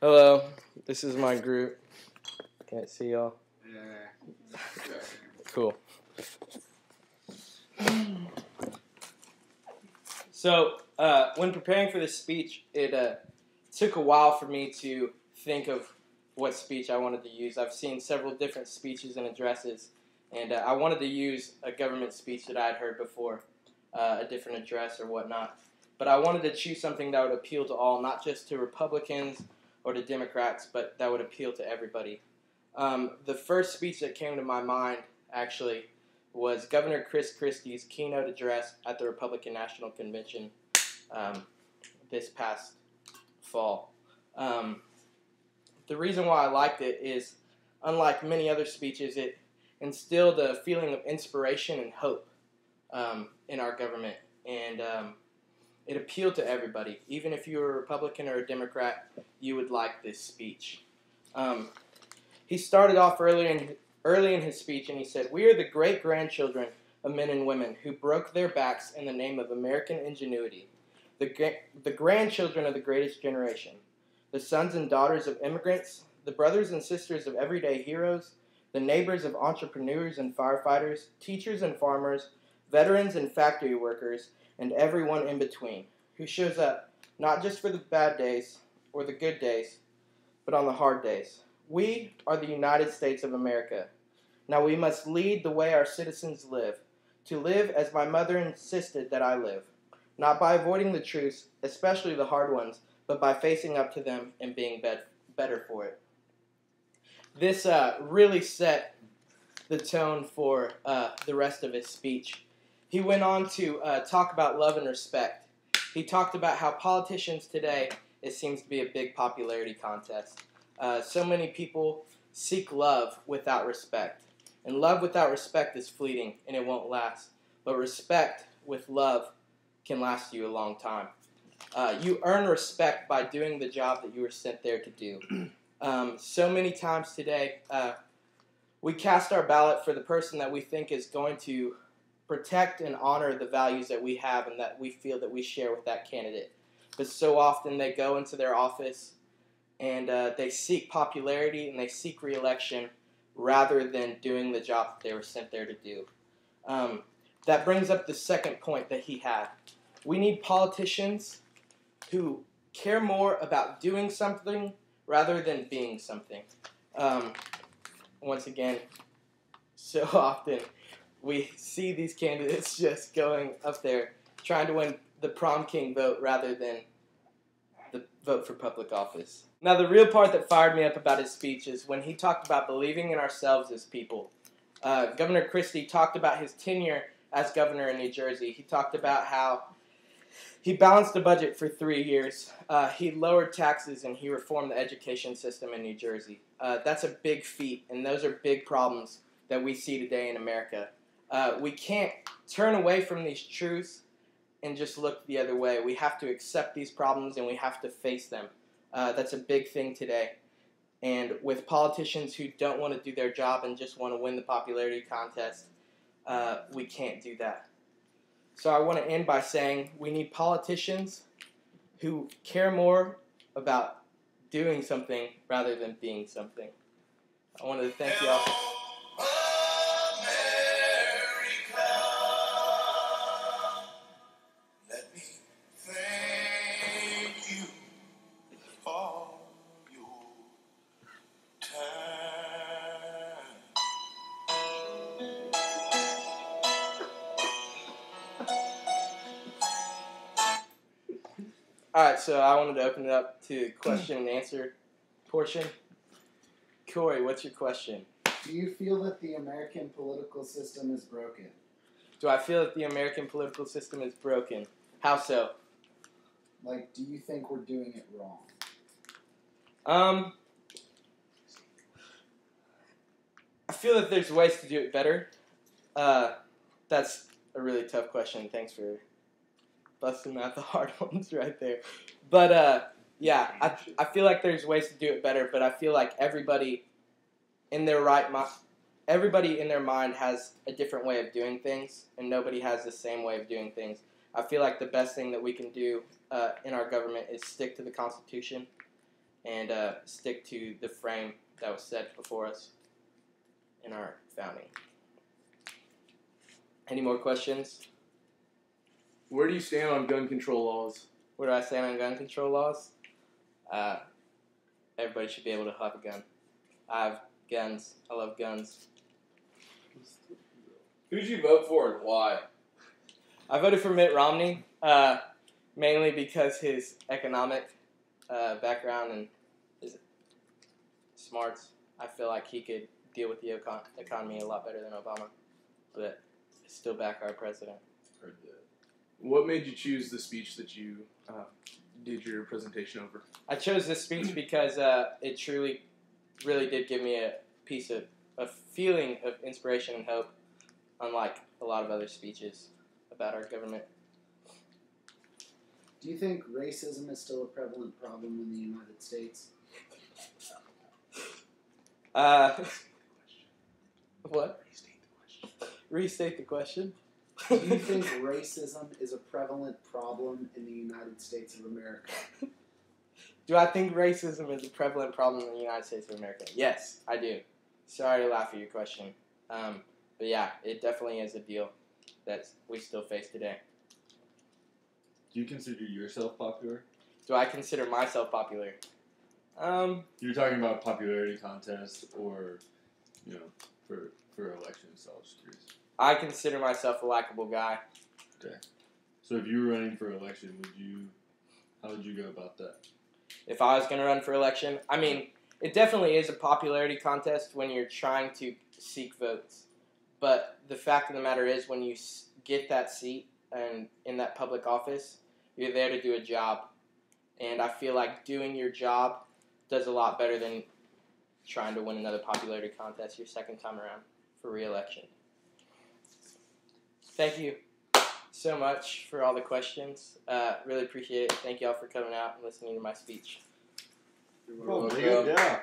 Hello, this is my group. Can't see y'all. Yeah. Cool. So, when preparing for this speech, it took a while for me to think of what speech I wanted to use. I've seen several different speeches and addresses, and I wanted to use a government speech that I had heard before, a different address or whatnot. But I wanted to choose something that would appeal to all, not just to Republicans or to Democrats, but that would appeal to everybody. The first speech that came to my mind, actually, was Governor Chris Christie's keynote address at the Republican National Convention this past fall. The reason why I liked it is, unlike many other speeches, it instilled a feeling of inspiration and hope in our government, and it appealed to everybody. Even if you were a Republican or a Democrat, you would like this speech. He started off early in his speech, and he said, "We are the great-grandchildren of men and women who broke their backs in the name of American ingenuity, the grandchildren of the greatest generation, the sons and daughters of immigrants, the brothers and sisters of everyday heroes, the neighbors of entrepreneurs and firefighters, teachers and farmers, veterans and factory workers, and everyone in between, who shows up not just for the bad days or the good days, but on the hard days. We are the United States of America. Now we must lead the way our citizens live, to live as my mother insisted that I live, not by avoiding the truths, especially the hard ones, but by facing up to them and being better for it." This really set the tone for the rest of his speech. He went on to talk about love and respect. He talked about how politicians today, it seems to be a big popularity contest. So many people seek love without respect. And love without respect is fleeting, and it won't last. But respect with love can last you a long time. You earn respect by doing the job that you were sent there to do. So many times today, we cast our ballot for the person that we think is going to protect and honor the values that we have and that we feel that we share with that candidate. But so often they go into their office and they seek popularity and they seek re-election rather than doing the job that they were sent there to do. That brings up the second point that he had. We need politicians who care more about doing something rather than being something. Once again, so often we see these candidates just going up there trying to win the prom king vote rather than the vote for public office. Now, the real part that fired me up about his speech is when he talked about believing in ourselves as people. Governor Christie talked about his tenure as governor in New Jersey. He talked about how he balanced the budget for 3 years. He lowered taxes and he reformed the education system in New Jersey. That's a big feat, and those are big problems that we see today in America. We can't turn away from these truths and just look the other way. We have to accept these problems and we have to face them. That's a big thing today. And with politicians who don't want to do their job and just want to win the popularity contest, we can't do that. So I want to end by saying we need politicians who care more about doing something rather than being something. I wanted to thank you all. Alright, so I wanted to open it up to question and answer portion. Corey, what's your question? Do you feel that the American political system is broken? Do I feel that the American political system is broken? How so? Like, do you think we're doing it wrong? I feel that there's ways to do it better. That's a really tough question. Thanks for busting out the hard ones right there. But, yeah, I feel like there's ways to do it better, but I feel like everybody in their mind has a different way of doing things, and nobody has the same way of doing things. I feel like the best thing that we can do in our government is stick to the Constitution and stick to the frame that was set before us in our founding. Any more questions? Where do you stand on gun control laws? Where do I stand on gun control laws? Everybody should be able to have a gun. I have guns. I love guns. Who'd you vote for and why? I voted for Mitt Romney, mainly because his economic background and his smarts. I feel like he could deal with the economy a lot better than Obama, but still back our president. Heard that. What made you choose the speech that you did your presentation over? I chose this speech because it truly, really did give me a feeling of inspiration and hope, unlike a lot of other speeches about our government. Do you think racism is still a prevalent problem in the United States? What? Restate the question. Do you think racism is a prevalent problem in the United States of America? Do I think racism is a prevalent problem in the United States of America? Yes, I do. Sorry to laugh at your question. But yeah, it definitely is a deal that we still face today. Do you consider yourself popular? Do I consider myself popular? You're talking about popularity contests or, for elections, so I was curious. I consider myself a likable guy. Okay. So if you were running for election, how would you go about that? If I was going to run for election, I mean, it definitely is a popularity contest when you're trying to seek votes. But the fact of the matter is, when you get that seat and in that public office, you're there to do a job. And I feel like doing your job does a lot better than trying to win another popularity contest your second time around for re-election. Thank you so much for all the questions. Really appreciate it. Thank you all for coming out and listening to my speach. Good job.